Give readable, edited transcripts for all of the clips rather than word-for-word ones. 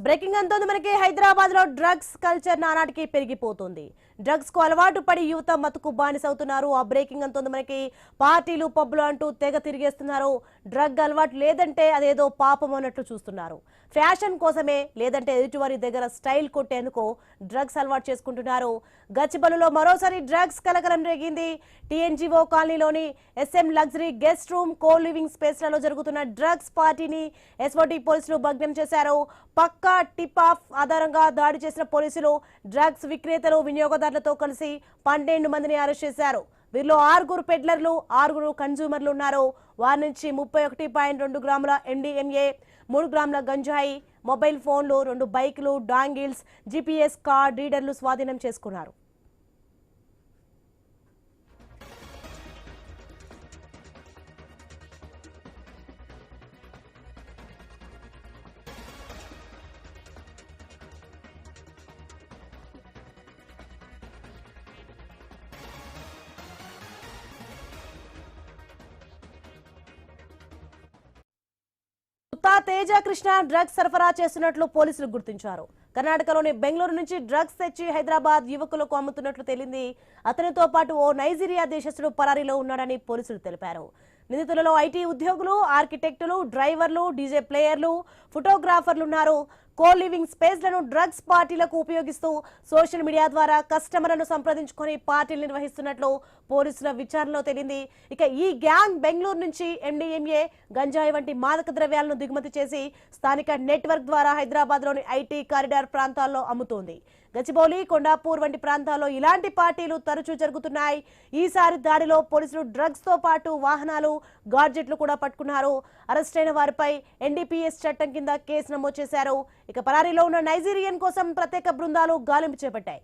Breaking అంతోంది మనకి హైదరాబాద్ లో drugs culture నానాటికి పెరిగిపోతుంది. డ్రగ్స్ కు అలవాటు పడి యువత మతుకు బానిసవుతున్నారు. ఆ బ్రేకింగ్ అంతోంది మనకి. పార్టీలు పబ్బులు అంటూ తెగ తిరిగేస్తున్నారు. డ్రగ్ అలవాటు లేదంటే అదేదో పాపం అన్నట్లు చూస్తున్నారు. ఫ్యాషన్ కోసమే లేదంటే ఎదుటివారి దగ్గర స్టైల్ కొట్టేందుకు డ్రగ్స్ అలవాటు చేసుకుంటున్నారు. గచ్చిబౌలిలో మరోసారి డ్రగ్స్ కలకలం రేగింది. టీఎన్జీఓ కాలనీలోని SM luxury guest room, co living స్పేస్లలో జరుగుతున్న డ్రగ్స్ పార్టీని ఎస్ఓటీ పోలీసులు భగ్నం చేశారు. పక్కా టిప్ ఆఫ్ ఆధారంగా దాడి చేసిన పోలీసులు డ్రగ్స్ విక్రేతలు, వినియోగదారులతో కలిసి 12 మందిని అరెస్ట్ చేశారు. వీరిలో 6 పెడ్లర్లు, 6 కన్జ్యూమర్లు ఉన్నారు. వారి నుంచి 31.2 గ్రాముల ఎండిఎంఏ, 3 గ్రాముల గంజాయి, మొబైల్ ఫోన్లు, 2 బైకులు, డాంగిల్స్, జీపీఎస్ కార్డ్ రీడర్లు స్వాధీనం చేసుకున్నారు. తేజ కృష్ణ డ్రగ్స్ సరఫరా చేస్తున్నట్లు పోలీసులు గుర్తించారు. కర్ణాటకలోని బెంగళూరు నుంచి డ్రగ్స్ తెచ్చి హైదరాబాద్ యువకులకు అమ్ముతున్నట్లు తేలింది. అతనితో పాటు ఓ నైజీరియా దేశస్థుడు పరారీలో ఉన్నాడని పోలీసులు తెలిపారు. నిందితులలో ఐటీ ఉద్యోగులు, ఆర్కిటెక్టులు, డ్రైవర్లు, డీజే ప్లేయర్లు, ఫోటోగ్రాఫర్లు ఉన్నారు. కో లివింగ్ స్పేస్లను డ్రగ్స్ పార్టీలకు ఉపయోగిస్తూ సోషల్ మీడియా ద్వారా కస్టమర్లను సంప్రదించుకొని పార్టీలు నిర్వహిస్తున్నట్లు పోలీసుల విచారణలో తేలింది. ఇక ఈ గ్యాంగ్ బెంగళూరు నుంచి ఎండిఎంఏ, గంజాయి వంటి మాదక ద్రవ్యాలను దిగుమతి చేసి స్థానిక నెట్వర్క్ ద్వారా హైదరాబాద్లోని ఐటీ కారిడార్ ప్రాంతాల్లో అమ్ముతోంది. గచ్చిబౌలి, కొండాపూర్ వంటి ప్రాంతాల్లో ఇలాంటి పార్టీలు తరచూ జరుగుతున్నాయి. ఈసారి దాడిలో పోలీసులు డ్రగ్స్ తో పాటు వాహనాలు, గాడ్జెట్లు కూడా పట్టుకున్నారు. అరెస్ట్ అయిన వారిపై ఎన్డీపీఎస్ చట్టం కింద కేసు నమోదు చేశారు. ఇక పరారీలో ఉన్న నైజీరియన్ కోసం ప్రత్యేక బృందాలు గాలింపు చేపట్టాయి.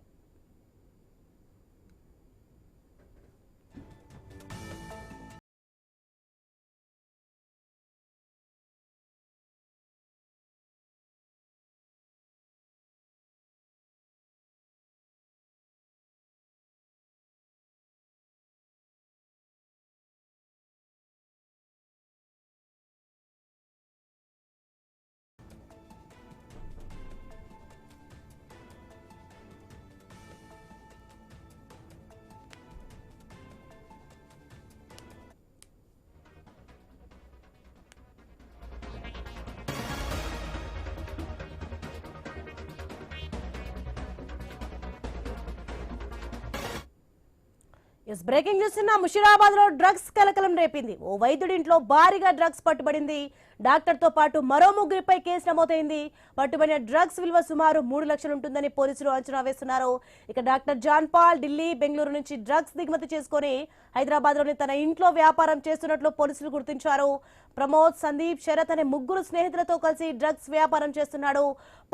Breaking news. ముషీరాబాద్ లో డ్రగ్స్ కలకలం రేపింది. ఓ వైద్యుడింట్లో భారీగా డ్రగ్స్ పట్టుబడింది. డాక్టర్ తో పాటు మరో 3 కేసు నమోదైంది. పట్టుబడిన డ్రగ్స్ విలువ సుమారు 3 లక్షలు ఉంటుందని పోలీసులు అంచనా వేస్తున్నారు. ఇక doctor John Paul Delhi, Bengaluru నుంచి డ్రగ్స్ దిగుమతి చేసుకుని హైదరాబాద్ లోని తన ఇంట్లో వ్యాపారం చేస్తున్నట్లు పోలీసులు గుర్తించారు. ప్రమోద్, సందీప్, శరత్ అనే 3 స్నేహితులతో కలిసి డ్రగ్స్ వ్యాపారం చేస్తున్నాడు.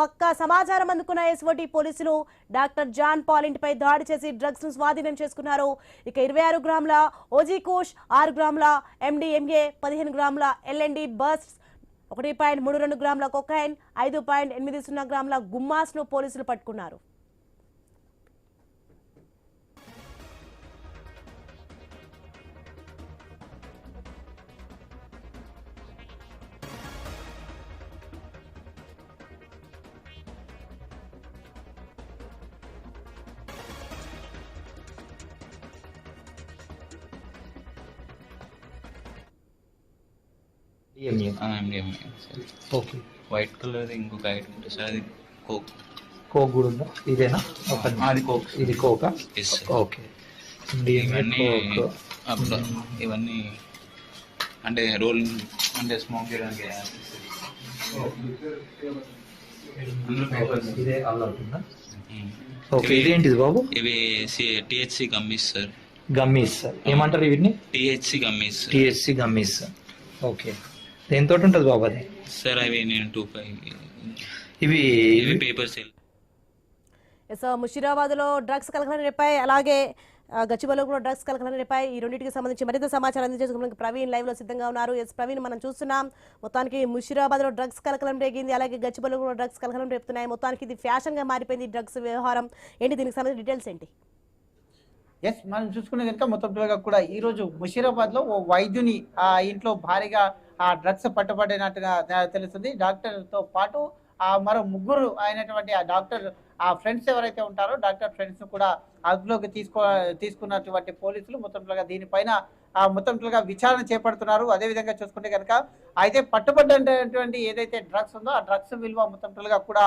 పక్కా సమాచారం అందుకున్న ఎస్ఓటీ పోలీసులు డాక్టర్ జాన్ పాల్ ఇంటిపై దాడి చేసి డ్రగ్స్ ను స్వాధీనం చేసుకున్నారు. ఇక 26 గ్రాముల ఓజీ కుష్, 6 గ్రాముల ఎండిఎంఏ, 15 గ్రాముల ఎల్ఎండి బస్ట్, 1.32 గ్రాముల కొకైన్, 5.80 గ్రాముల గుమ్మాస్ ను పోలీసులు పట్టుకున్నారు. ఓకే, వైట్ కలర్ ఇంకొక ఐటమ్ ఉంటుంది సార్, అది కోక్. కోక్ కూడా ఉందా? ఇదేనా? అది కోక్. ఇది కోకా? Yes sir. ఓకే. ఇవన్నీ అప్పుడు ఇవన్నీ అంటే రోల్ అంటే స్మోక్ చేయడానికి. ఇదే అవుతుందా? ఓకే, ఇదేంటిది బాబు? ఇవి THC gummies sir. Gummies sir ఏమంటారు వీటిని? THC gummies. THC gummies. Okay, దేనితో ఉంటుంది బాబు అది? సార్ అవి నేను 2.5 ఇవి పేపర్ సేల్. ముషీరాబాద్ లో డ్రగ్స్ కలకలం రేపాయి. అలాగే గచ్చిబౌలిలో కూడా డ్రగ్స్ కలకలం రేపాయి. ఈ రెండింటికి సంబంధించి మరింత సమాచారం అందించేందుకు ప్రవీణ్ లైవ్ లో సిద్ధంగా ఉన్నారు. ప్రవీణ్, మనం చూస్తున్నాం మొత్తానికి ముషీరాబాద్ లో డ్రగ్స్ కలకలం రేగింది. అలాగే గచ్చిబౌలిలో కూడా డ్రగ్స్ కలకలం రేపుతున్నాయి. మొత్తానికి ఇది ఫ్యాషన్ గా మారిపోయింది డ్రగ్స్ వ్యవహారం. ఏంటి దీనికి సంబంధించిన డీటెయిల్స్ ఏంటి? ఎస్, మనం చూసుకునే కనుక మొత్తం కూడా ఈ రోజు ముషీరాబాద్ లో ఓ వైద్యుని ఇంట్లో భారీగా డ్రగ్స్ పట్టుబడినట్టుగా తెలుస్తుంది. డాక్టర్ తో పాటు మరో ముగ్గురు అయినటువంటి ఆ డాక్టర్ ఆ ఫ్రెండ్స్ ఎవరైతే ఉంటారో డాక్టర్ ఫ్రెండ్స్ కూడా అదుపులోకి తీసుకున్నటువంటి పోలీసులు మొత్తంగా దీనిపైన మొత్తంగా విచారణ చేపడుతున్నారు. అదేవిధంగా చూసుకుంటే కనుక అయితే పట్టుబడ్డటువంటి ఏదైతే డ్రగ్స్ ఉందో ఆ డ్రగ్స్ విలువ మొత్తంగా కూడా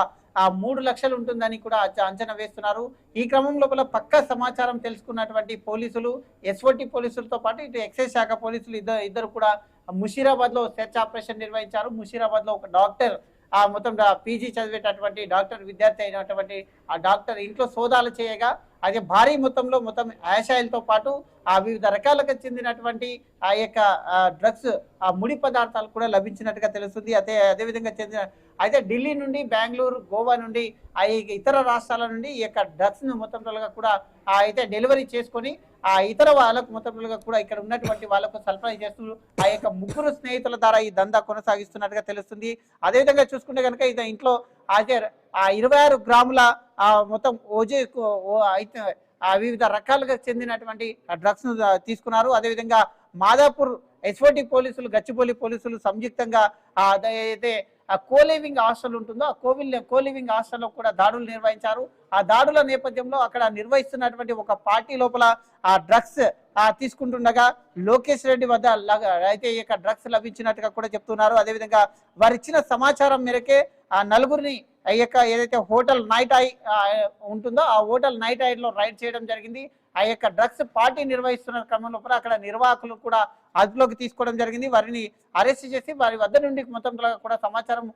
3 లక్షలు ఉంటుందని కూడా అంచనా వేస్తున్నారు. ఈ క్రమం లోపల పక్కా సమాచారం తెలుసుకున్నటువంటి పోలీసులు, ఎస్ఓటి పోలీసులతో పాటు ఇటు ఎక్సైజ్ శాఖ పోలీసులు ఇద్దరు కూడా ముషీరాబాద్ లో సెర్చ్ ఆపరేషన్ నిర్వహించారు. ముషీరాబాద్ లో ఒక డాక్టర్ మొత్తం పీజీ చదివేటటువంటి డాక్టర్ విద్యార్థి అయినటువంటి ఆ డాక్టర్ ఇంట్లో సోదాలు చేయగా అదే భారీ మొత్తంలో ఆశాయిలతో పాటు వివిధ రకాలకు చెందినటువంటి ఆ యొక్క డ్రగ్స్ ముడి పదార్థాలు కూడా లభించినట్టుగా తెలుస్తుంది. అదేవిధంగా అయితే ఢిల్లీ నుండి, బెంగళూరు, గోవా నుండి ఇతర రాష్ట్రాల నుండి ఈ యొక్క డ్రగ్స్ ను మొత్తంగా కూడా అయితే డెలివరీ చేసుకొని ఇతర వాళ్ళకు మొత్తంగా కూడా ఇక్కడ ఉన్నటువంటి వాళ్ళకు సరఫరా చేస్తూ ఆ యొక్క ముగ్గురు స్నేహితుల ద్వారా ఈ దందా కొనసాగిస్తున్నట్టుగా తెలుస్తుంది. అదేవిధంగా చూసుకుంటే కనుక ఇది ఇంట్లో అయితే 26 గ్రాముల మొత్తం ఓజే అయితే వివిధ రకాలుగా చెందినటువంటి డ్రగ్స్ ను తీసుకున్నారు. అదేవిధంగా మాదాపూర్ ఎస్ఓటి పోలీసులు, గచ్చిబౌలి పోలీసులు సంయుక్తంగా అయితే కోలివింగ్ హాస్టల్ ఉంటుందో ఆ కోలివింగ్ హాస్టల్లో కూడా దాడులు నిర్వహించారు. ఆ దాడుల నేపథ్యంలో అక్కడ నిర్వహిస్తున్నటువంటి ఒక పార్టీ లోపల ఆ డ్రగ్స్ తీసుకుంటుండగా లోకేష్ రెడ్డి వద్ద అయితే ఈ యొక్క డ్రగ్స్ లభించినట్టుగా కూడా చెప్తున్నారు. అదేవిధంగా వారు ఇచ్చిన సమాచారం మేరకే ఆ నలుగురిని ఈ యొక్క ఏదైతే హోటల్ నైట్ ఐ ఉంటుందో ఆ హోటల్ నైట్ ఐలో రైడ్ చేయడం జరిగింది. ఆ యొక్క డ్రగ్స్ పార్టీ నిర్వహిస్తున్న క్రమంలో కూడా అక్కడ నిర్వాహకులు కూడా అదుపులోకి తీసుకోవడం జరిగింది. వారిని అరెస్ట్ చేసి వారి వద్ద నుండి మొత్తంలో కూడా సమాచారం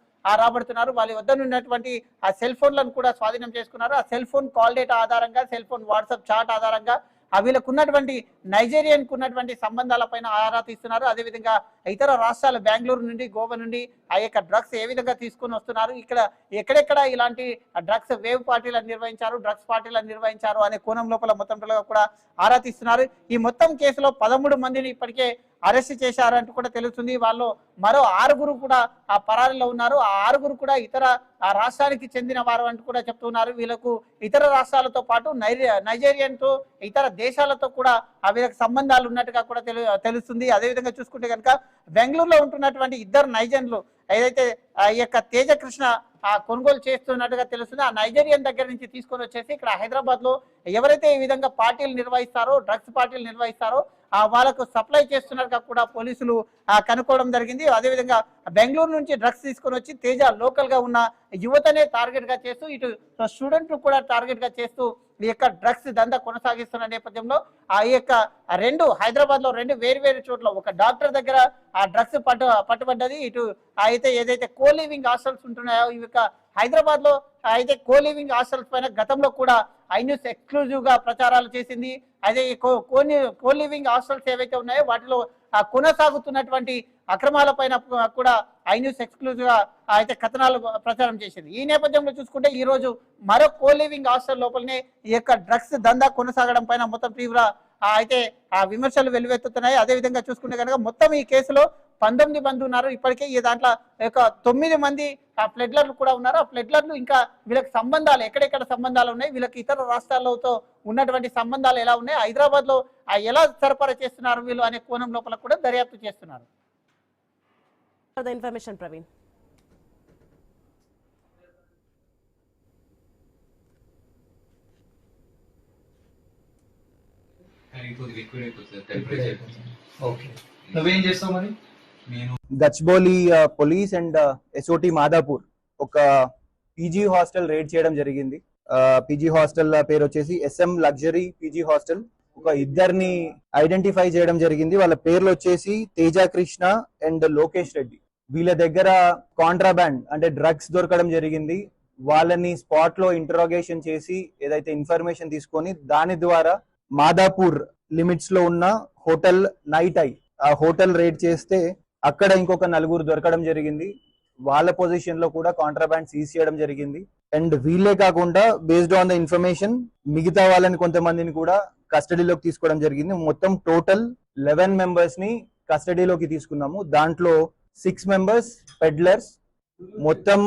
రాబడుతున్నారు. వారి వద్ద ఉన్నటువంటి ఆ సెల్ ఫోన్లను కూడా స్వాధీనం చేసుకున్నారు. ఆ సెల్ ఫోన్ కాల్ డేటా ఆధారంగా, సెల్ ఫోన్ వాట్సాప్ చాట్ ఆధారంగా వీళ్ళకు ఉన్నటువంటి నైజీరియన్కు ఉన్నటువంటి సంబంధాలపైన ఆరా తీస్తున్నారు. అదేవిధంగా ఇతర రాష్ట్రాలు బెంగళూరు నుండి, గోవా నుండి ఆ యొక్క డ్రగ్స్ ఏ విధంగా తీసుకొని వస్తున్నారు, ఇక్కడ ఎక్కడెక్కడ ఇలాంటి డ్రగ్స్ వేవ్ పార్టీలను నిర్వహించారు, డ్రగ్స్ పార్టీలను నిర్వహించారు అనే కోణం లోపల మొత్తంలో కూడా ఆరా తీస్తున్నారు. ఈ మొత్తం కేసులో 13 మందిని ఇప్పటికే అరెస్ట్ చేశారంటూ కూడా తెలుస్తుంది. వాళ్ళు మరో 6 కూడా ఆ పరారీలో ఉన్నారు. ఆ 6 కూడా ఇతర రాష్ట్రానికి చెందిన వారు అంటూ కూడా చెప్తున్నారు. వీళ్ళకు ఇతర రాష్ట్రాలతో పాటు నైజీరియాతో ఇతర దేశాలతో కూడా వీళ్ళకి సంబంధాలు ఉన్నట్టుగా కూడా తెలుస్తుంది. అదేవిధంగా చూసుకుంటే కనుక బెంగళూరులో ఉంటున్నటువంటి 2 నైజీరియన్లు ఏదైతే ఈ యొక్క తేజకృష్ణ కొనుగోలు చేస్తున్నట్టుగా తెలుస్తుంది. ఆ నైజీరియన్ దగ్గర నుంచి తీసుకొని వచ్చేసి ఇక్కడ హైదరాబాద్ లో ఎవరైతే ఈ విధంగా పార్టీలు నిర్వహిస్తారో, డ్రగ్స్ పార్టీలు నిర్వహిస్తారో వాళ్ళకు సప్లై చేస్తున్నట్టుగా కూడా పోలీసులు కనుక్కోవడం జరిగింది. అదేవిధంగా బెంగళూరు నుంచి డ్రగ్స్ తీసుకొని వచ్చి తేజ లోకల్ గా ఉన్న యువతనే టార్గెట్ గా చేస్తూ ఇటు స్టూడెంట్ కూడా టార్గెట్ గా చేస్తూ ఈ యొక్క డ్రగ్స్ దందా కొనసాగిస్తున్న నేపథ్యంలో ఈ యొక్క హైదరాబాద్ లో 2 వేరు చోట్ల ఒక డాక్టర్ దగ్గర ఆ డ్రగ్స్ పట్టుబడ్డది. ఇటు అయితే ఏదైతే కోలివింగ్ హాస్టల్స్ ఉంటున్నాయో ఈ యొక్క హైదరాబాద్ లో అయితే కోలివింగ్ హాస్టల్స్ పైన గతంలో కూడా ఐన్యూస్ ఎక్స్క్లూజివ్ గా ప్రచారాలు చేసింది. అదే కోలివింగ్ హాస్టల్స్ ఏవైతే ఉన్నాయో వాటిలో కొనసాగుతున్నటువంటి అక్రమాల పైన కూడా ఐన్యూస్ ఎక్స్క్లూజివ్ గా అయితే కథనాలు ప్రచారం చేసింది. ఈ నేపథ్యంలో చూసుకుంటే ఈ రోజు మరో కోలివింగ్ హాస్టల్ లోపలనే ఈ యొక్క డ్రగ్స్ దందా కొనసాగడం పైన మొత్తం తీవ్ర అయితే విమర్శలు వెల్లువెత్తుతున్నాయి. అదేవిధంగా చూసుకుంటే కనుక మొత్తం ఈ కేసులో 19 మంది ఉన్నారు. ఇప్పటికే ఈ దాంట్లో 9 మంది ప్లెడ్లర్లు కూడా ఉన్నారు. ఆ ప్లెడ్లర్లు ఇంకా వీళ్ళకి సంబంధాలు ఎక్కడెక్కడ సంబంధాలు ఉన్నాయి, వీళ్ళకి ఇతర రాష్ట్రాలతో ఉన్నటువంటి సంబంధాలు ఎలా ఉన్నాయి, హైదరాబాద్ లో ఎలా సరఫరా చేస్తున్నారు వీళ్ళు అనే కోణం లోపల కూడా దర్యాప్తు చేస్తున్నారు. ఇన్ఫర్మేషన్ ప్రవీణ్. నువ్వేం చేస్తావు మరి? Gachibowli police and SOT Madhapur ఒక పీజీ హాస్టల్ రేడ్ చేయడం జరిగింది. పీజీ హాస్టల్ పేరు వచ్చేసి SM లగ్జరీ పీజీ హాస్టల్. ఒక 2ని ఐడెంటిఫై చేయడం జరిగింది. వాళ్ళ పేర్లు వచ్చేసి తేజ కృష్ణ అండ్ లోకేష్ రెడ్డి. వీళ్ళ దగ్గర కాంట్రాబ్యాండ్ అంటే డ్రగ్స్ దొరకడం జరిగింది. వాళ్ళని స్పాట్ లో ఇంటరోగేషన్ చేసి ఏదైతే ఇన్ఫర్మేషన్ తీసుకొని దాని ద్వారా మాదాపూర్ లిమిట్స్ లో ఉన్న హోటల్ నైట్ ఐ ఆ హోటల్ రేడ్ చేస్తే అక్కడ ఇంకొక 4 దొరకడం జరిగింది. వాళ్ళ పొజిషన్ లో కూడా కాంట్రాబ్యాండ్ సీజ్ చేయడం జరిగింది. అండ్ వీళ్ళే కాకుండా బేస్డ్ ఆన్ ద ఇన్ఫర్మేషన్ మిగతా వాళ్ళని కొంతమందిని కూడా కస్టడీలోకి తీసుకోవడం జరిగింది. మొత్తం టోటల్ 11 మెంబర్స్ ని కస్టడీలోకి తీసుకున్నాము. దాంట్లో 6 మెంబర్స్ పెడ్లర్స్. మొత్తం